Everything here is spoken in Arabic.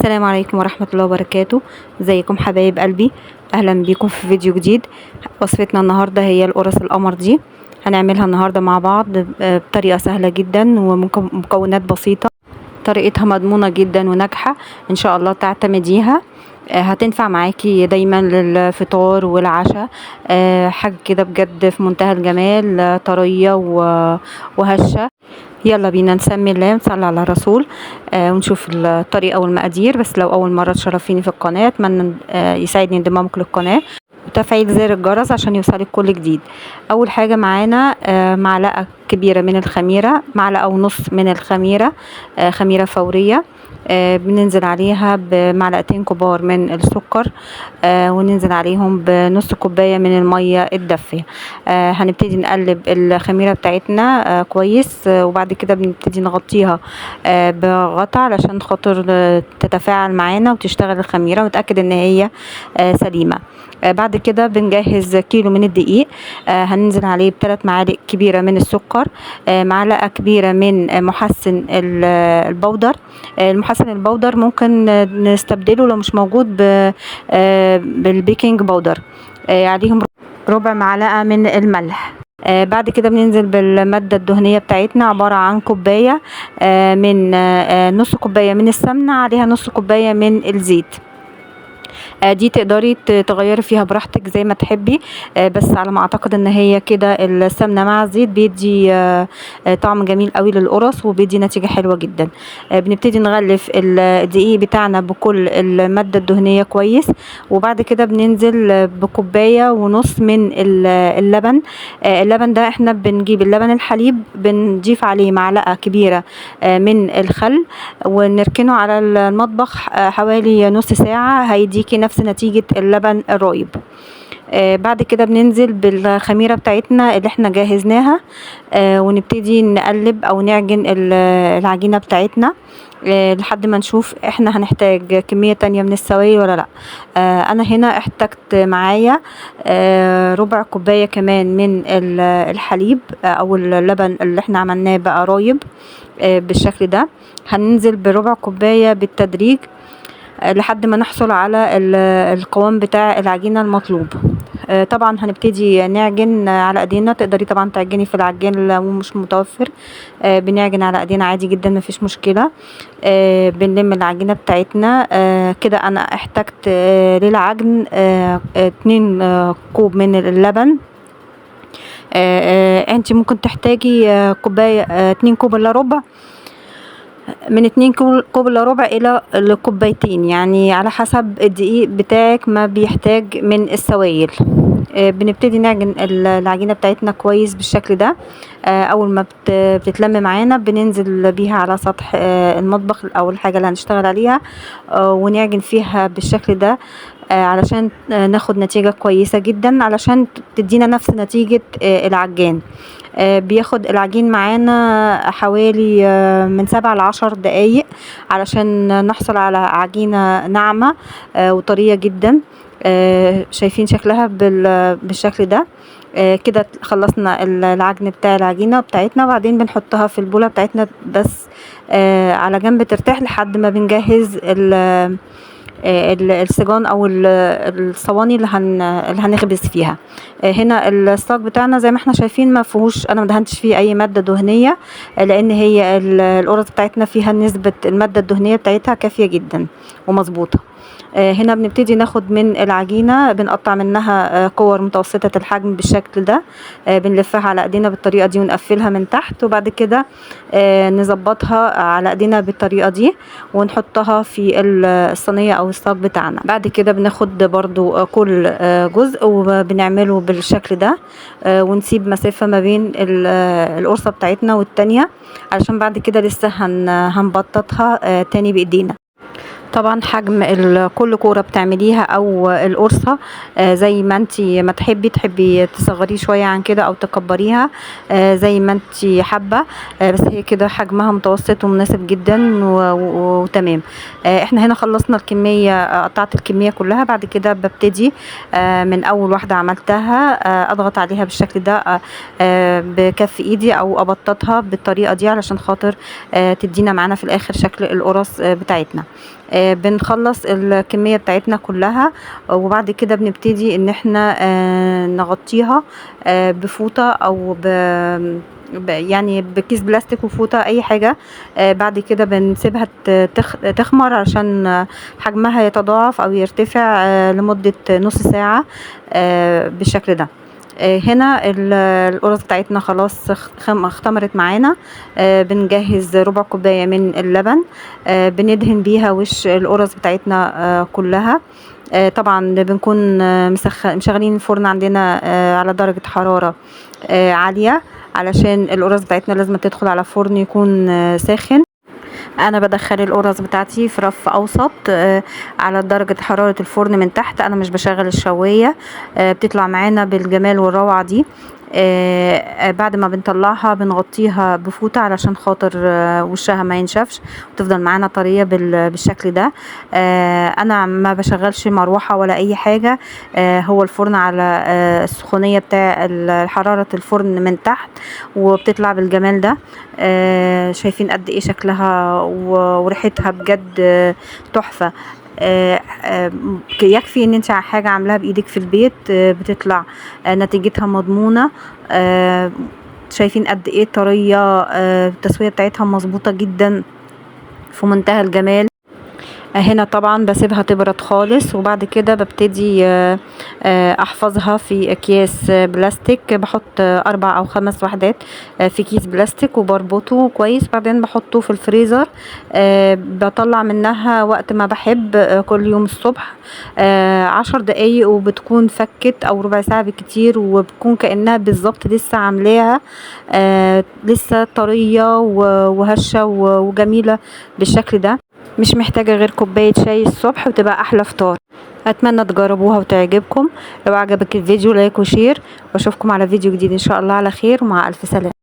السلام عليكم ورحمة الله وبركاته. ازيكم حبايب قلبي؟ اهلا بيكم في فيديو جديد. وصفتنا النهاردة هي القرص القمر دي، هنعملها النهاردة مع بعض بطريقة سهلة جدا ومكونات بسيطة. طريقتها مضمونة جدا وناجحة ان شاء الله، تعتمديها. هتنفع معاكي دايما للفطار والعشاء. حاجة كده بجد في منتهى الجمال، طرية وهشة. يلا بينا نسمي الله ونصلي على الرسول ونشوف الطريقة والمقادير. بس لو أول مرة تشرفيني في القناة أتمنى يساعدني انضمامك للقناة وتفعيل زر الجرس عشان يوصلك كل جديد. أول حاجة معانا معلقة كبيرة من الخميرة، معلقة ونص من الخميرة، خميرة فورية. بننزل عليها بمعلقتين كبار من السكر، وننزل عليهم بنص كوباية من المية الدافية. هنبتدي نقلب الخميرة بتاعتنا كويس، وبعد كده بنبتدي نغطيها بغطا علشان خاطر تتفاعل معانا وتشتغل الخميرة ونتأكد ان هي سليمة. بعد كده بنجهز كيلو من الدقيق، هننزل عليه ب3 معالق كبيرة من السكر، معلقة كبيرة من محسن البودر. المحسن البودر ممكن نستبدله لو مش موجود بالبيكنج بودر. عليهم ربع معلقة من الملح. بعد كده بننزل بالمادة الدهنية بتاعتنا، عبارة عن كوباية من نص كوباية من السمنة، عليها نص كوباية من الزيت. دي تقدري تغيري فيها براحتك زي ما تحبي، بس على ما اعتقد ان هي كده السمنه مع الزيت بيدي طعم جميل قوي للقرص وبيدي نتيجه حلوه جدا. بنبتدي نغلف الدقيق بتاعنا بكل الماده الدهنيه كويس، وبعد كده بننزل بكوبايه ونص من اللبن. اللبن ده احنا بنجيب اللبن الحليب، بنضيف عليه معلقه كبيره من الخل ونركنه على المطبخ حوالي نص ساعه، هيديكي نفس نتيجة اللبن الرايب. بعد كده بننزل بالخميرة بتاعتنا اللي احنا جهزناها، ونبتدي نقلب او نعجن العجينة بتاعتنا لحد ما نشوف احنا هنحتاج كمية تانية من السوائل ولا لا. انا هنا احتجت معايا ربع كوباية كمان من الحليب او اللبن اللي احنا عملناه بقى رايب بالشكل ده. هننزل بربع كوباية بالتدريج لحد ما نحصل على القوام بتاع العجينة المطلوب. طبعا هنبتدي نعجن على ايدينا، تقدري طبعا تعجني في العجين لو مش متوفر، بنعجن على ايدينا عادي جدا مفيش مشكلة. بنلم العجينة بتاعتنا كده. انا احتجت للعجن 2 كوب من اللبن. انتي ممكن تحتاجي كوباية 2 كوب الا ربع، من 2 كوب الا ربع الى لكوبايتين، يعني على حسب الدقيق بتاعك ما بيحتاج من السوائل. بنبتدي نعجن العجينة بتاعتنا كويس بالشكل ده. اول ما بتتلم معانا بننزل بيها على سطح المطبخ او الحاجة اللي هنشتغل عليها، ونعجن فيها بالشكل ده علشان ناخد نتيجة كويسة جدا، علشان تدينا نفس نتيجة العجان. بياخد العجين معانا حوالي من 7 ل10 دقايق علشان نحصل على عجينة ناعمة وطرية جدا. شايفين شكلها بالشكل ده. كده خلصنا العجن بتاع العجينة بتاعتنا، وبعدين بنحطها في البولة بتاعتنا بس على جنب ترتاح لحد ما بنجهز السجان او الصواني اللي هنخبز فيها. هنا الصاج بتاعنا زي ما احنا شايفين ما فيهوش، انا ما دهنتش فيه اي ماده دهنيه، لان هي القرص بتاعتنا فيها نسبه الماده الدهنيه بتاعتها كافيه جدا ومظبوطه. هنا بنبتدي ناخد من العجينة، بنقطع منها كور متوسطة الحجم بالشكل ده، بنلفها على ايدينا بالطريقة دي ونقفلها من تحت، وبعد كده نظبطها على ايدينا بالطريقة دي ونحطها في الصينية او الصاج بتاعنا. بعد كده بناخد برضو كل جزء وبنعمله بالشكل ده، ونسيب مسافة ما بين القرصة بتاعتنا والتانية، علشان بعد كده لسه هنبططها تاني بايدينا. طبعا حجم كل كوره بتعمليها او القرصه زي ما انتي ما تحبي تصغريه شويه عن كده او تكبريها زي ما انتي حابه، بس هي كده حجمها متوسط ومناسب جدا وتمام. احنا هنا خلصنا الكميه، قطعت الكميه كلها. بعد كده ببتدي من اول واحده عملتها اضغط عليها بالشكل ده بكف ايدي او ابططها بالطريقه دي علشان خاطر تدينا معانا في الاخر شكل القرص بتاعتنا. بنخلص الكمية بتاعتنا كلها، وبعد كده بنبتدي ان احنا نغطيها بفوطة او يعني بكيس بلاستيك وفوطة اي حاجة. بعد كده بنسيبها تخمر عشان حجمها يتضاعف او يرتفع لمدة نص ساعة بالشكل ده. هنا القرص بتاعتنا خلاص اختمرت معانا. بنجهز ربع كوباية من اللبن، بندهن بيها وش القرص بتاعتنا كلها. طبعا بنكون مشغلين الفرن عندنا على درجة حرارة عالية، علشان القرص بتاعتنا لازم تدخل على فرن يكون ساخن. انا بدخل القرص بتاعتي في رف اوسط على درجة حرارة الفرن من تحت. انا مش بشغل الشواية، بتطلع معانا بالجمال والروعة دي. بعد ما بنطلعها بنغطيها بفوطة علشان خاطر وشها ما ينشفش وتفضل معانا طرية بالشكل ده. انا ما بشغلش مروحة ولا اي حاجة، هو الفرن على السخونية بتاع حرارة الفرن من تحت، وبتطلع بالجمال ده. شايفين قد ايه شكلها وريحتها بجد تحفة. يكفي ان انت حاجة عاملاها بايدك في البيت بتطلع نتيجتها مضمونة. شايفين قد ايه طرية، التسوية بتاعتها مظبوطة جدا في منتهى الجمال. هنا طبعا بسيبها تبرد خالص، وبعد كده ببتدي احفظها في اكياس بلاستيك. بحط 4 أو 5 وحدات في كيس بلاستيك وبربطه كويس، بعدين بحطه في الفريزر. بطلع منها وقت ما بحب، كل يوم الصبح 10 دقايق وبتكون فكت، او ربع ساعة بالكتير، وبتكون كأنها بالظبط لسه عاملاها لسه طرية وهشة وجميلة بالشكل ده. مش محتاجة غير كوباية شاي الصبح وتبقى احلى فطار. اتمنى تجربوها وتعجبكم. لو عجبك الفيديو لايك وشير، واشوفكم على فيديو جديد ان شاء الله على خير، ومع الف سلامة.